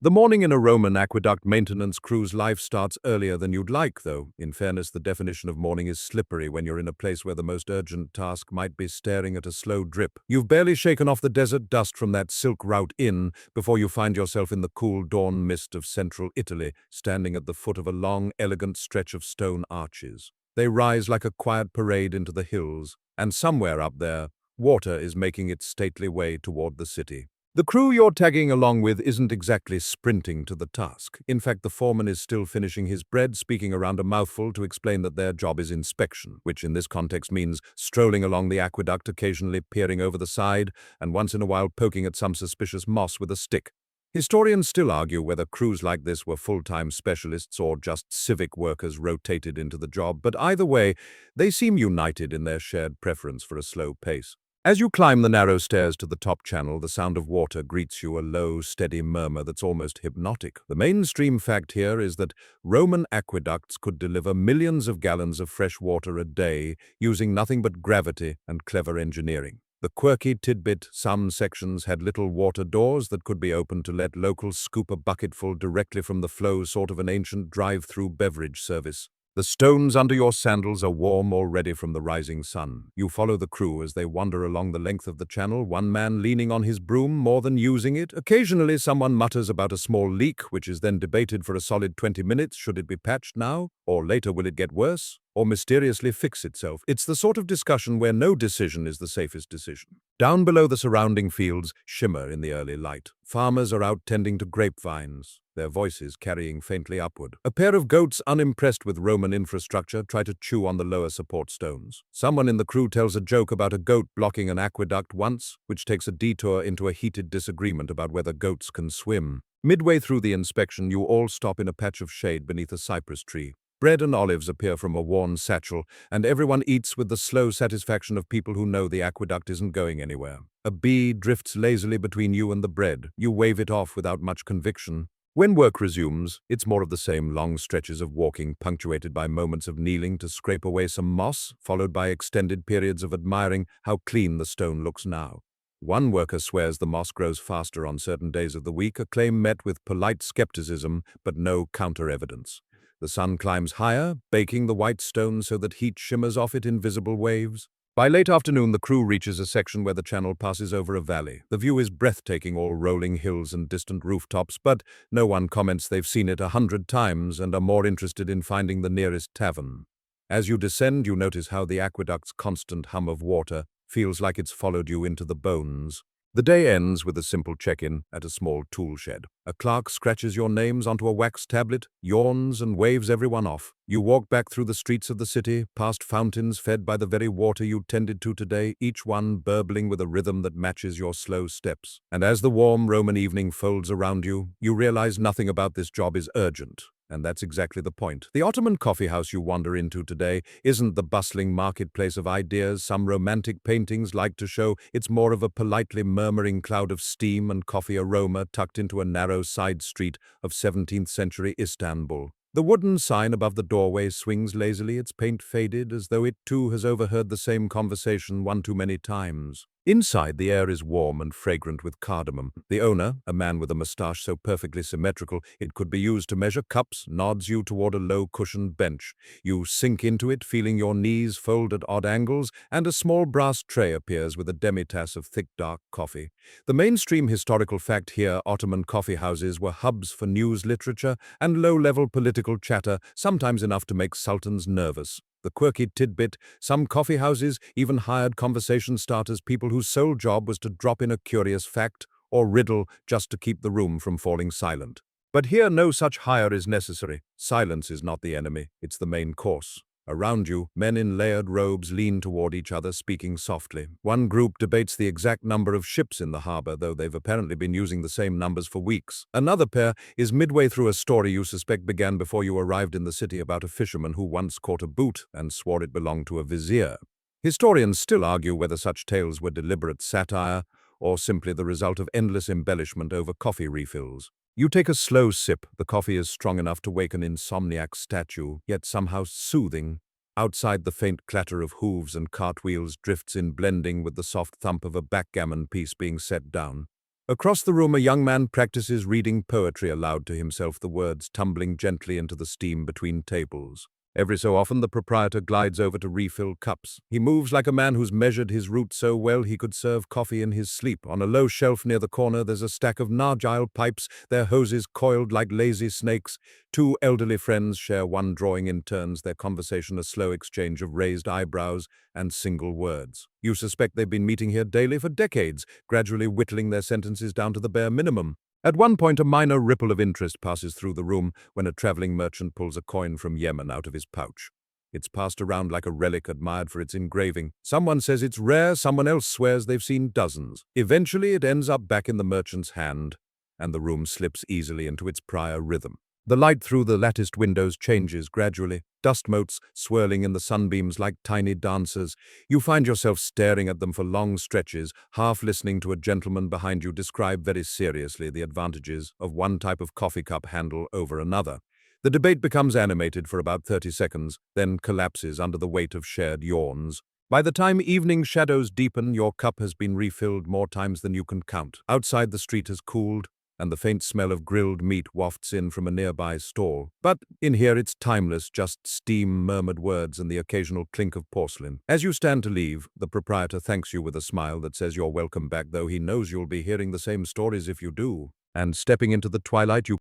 The morning in a Roman aqueduct maintenance crew's life starts earlier than you'd like, though. In fairness, the definition of morning is slippery when you're in a place where the most urgent task might be staring at a slow drip. You've barely shaken off the desert dust from that silk route inn before you find yourself in the cool dawn mist of central Italy, standing at the foot of a long, elegant stretch of stone arches. They rise like a quiet parade into the hills, and somewhere up there, water is making its stately way toward the city. The crew you're tagging along with isn't exactly sprinting to the task. In fact, the foreman is still finishing his bread, speaking around a mouthful to explain that their job is inspection, which in this context means strolling along the aqueduct, occasionally peering over the side, and once in a while poking at some suspicious moss with a stick. Historians still argue whether crews like this were full-time specialists or just civic workers rotated into the job, but either way, they seem united in their shared preference for a slow pace. As you climb the narrow stairs to the top channel, the sound of water greets you, a low, steady murmur that's almost hypnotic. The mainstream fact here is that Roman aqueducts could deliver millions of gallons of fresh water a day using nothing but gravity and clever engineering. The quirky tidbit, some sections had little water doors that could be opened to let locals scoop a bucketful directly from the flow, sort of an ancient drive-through beverage service. The stones under your sandals are warm already from the rising sun. You follow the crew as they wander along the length of the channel, one man leaning on his broom more than using it. Occasionally someone mutters about a small leak, which is then debated for a solid 20 minutes. Should it be patched now? Or later will it get worse? Or mysteriously fix itself? It's the sort of discussion where no decision is the safest decision. Down below, the surrounding fields shimmer in the early light. Farmers are out tending to grapevines, their voices carrying faintly upward. A pair of goats, unimpressed with Roman infrastructure, try to chew on the lower support stones. Someone in the crew tells a joke about a goat blocking an aqueduct once, which takes a detour into a heated disagreement about whether goats can swim. Midway through the inspection, you all stop in a patch of shade beneath a cypress tree. Bread and olives appear from a worn satchel, and everyone eats with the slow satisfaction of people who know the aqueduct isn't going anywhere. A bee drifts lazily between you and the bread. You wave it off without much conviction. When work resumes, it's more of the same long stretches of walking, punctuated by moments of kneeling to scrape away some moss, followed by extended periods of admiring how clean the stone looks now. One worker swears the moss grows faster on certain days of the week, a claim met with polite skepticism but no counter-evidence. The sun climbs higher, baking the white stone so that heat shimmers off it in visible waves. By late afternoon, the crew reaches a section where the channel passes over a valley. The view is breathtaking, all rolling hills and distant rooftops, but no one comments they've seen it 100 times and are more interested in finding the nearest tavern. As you descend, you notice how the aqueduct's constant hum of water feels like it's followed you into the bones. The day ends with a simple check-in at a small tool shed. A clerk scratches your names onto a wax tablet, yawns, and waves everyone off. You walk back through the streets of the city, past fountains fed by the very water you tended to today, each one burbling with a rhythm that matches your slow steps. And as the warm Roman evening folds around you, you realize nothing about this job is urgent. And that's exactly the point. The Ottoman coffee house you wander into today isn't the bustling marketplace of ideas some romantic paintings like to show. It's more of a politely murmuring cloud of steam and coffee aroma tucked into a narrow side street of 17th century Istanbul. The wooden sign above the doorway swings lazily, its paint faded, as though it too has overheard the same conversation one too many times. Inside, the air is warm and fragrant with cardamom. The owner, a man with a moustache so perfectly symmetrical it could be used to measure cups, nods you toward a low-cushioned bench. You sink into it, feeling your knees fold at odd angles, and a small brass tray appears with a demitasse of thick, dark coffee. The mainstream historical fact here: Ottoman coffee houses were hubs for news, literature, and low-level political chatter, sometimes enough to make sultans nervous. The quirky tidbit: some coffee houses even hired conversation starters, people whose sole job was to drop in a curious fact or riddle just to keep the room from falling silent. But here no such hire is necessary. Silence is not the enemy, it's the main course. Around you, men in layered robes lean toward each other, speaking softly. One group debates the exact number of ships in the harbor, though they've apparently been using the same numbers for weeks. Another pair is midway through a story you suspect began before you arrived in the city, about a fisherman who once caught a boot and swore it belonged to a vizier. Historians still argue whether such tales were deliberate satire or simply the result of endless embellishment over coffee refills. You take a slow sip. The coffee is strong enough to wake an insomniac statue, yet somehow soothing. Outside, the faint clatter of hooves and cartwheels drifts in, blending with the soft thump of a backgammon piece being set down. Across the room, a young man practices reading poetry aloud to himself, the words tumbling gently into the steam between tables. Every so often, the proprietor glides over to refill cups. He moves like a man who's measured his route so well he could serve coffee in his sleep. On a low shelf near the corner, there's a stack of Nargile pipes, their hoses coiled like lazy snakes. Two elderly friends share one drawing in turns, their conversation a slow exchange of raised eyebrows and single words. You suspect they've been meeting here daily for decades, gradually whittling their sentences down to the bare minimum. At one point, a minor ripple of interest passes through the room when a traveling merchant pulls a coin from Yemen out of his pouch. It's passed around like a relic, admired for its engraving. Someone says it's rare, someone else swears they've seen dozens. Eventually, it ends up back in the merchant's hand, and the room slips easily into its prior rhythm. The light through the latticed windows changes gradually, dust motes swirling in the sunbeams like tiny dancers. You find yourself staring at them for long stretches, half listening to a gentleman behind you describe very seriously the advantages of one type of coffee cup handle over another. The debate becomes animated for about 30 seconds, then collapses under the weight of shared yawns. By the time evening shadows deepen, your cup has been refilled more times than you can count. Outside, the street has cooled, and the faint smell of grilled meat wafts in from a nearby stall. But in here it's timeless, just steam, murmured words, and the occasional clink of porcelain. As you stand to leave, the proprietor thanks you with a smile that says you're welcome back, though he knows you'll be hearing the same stories if you do. And stepping into the twilight, you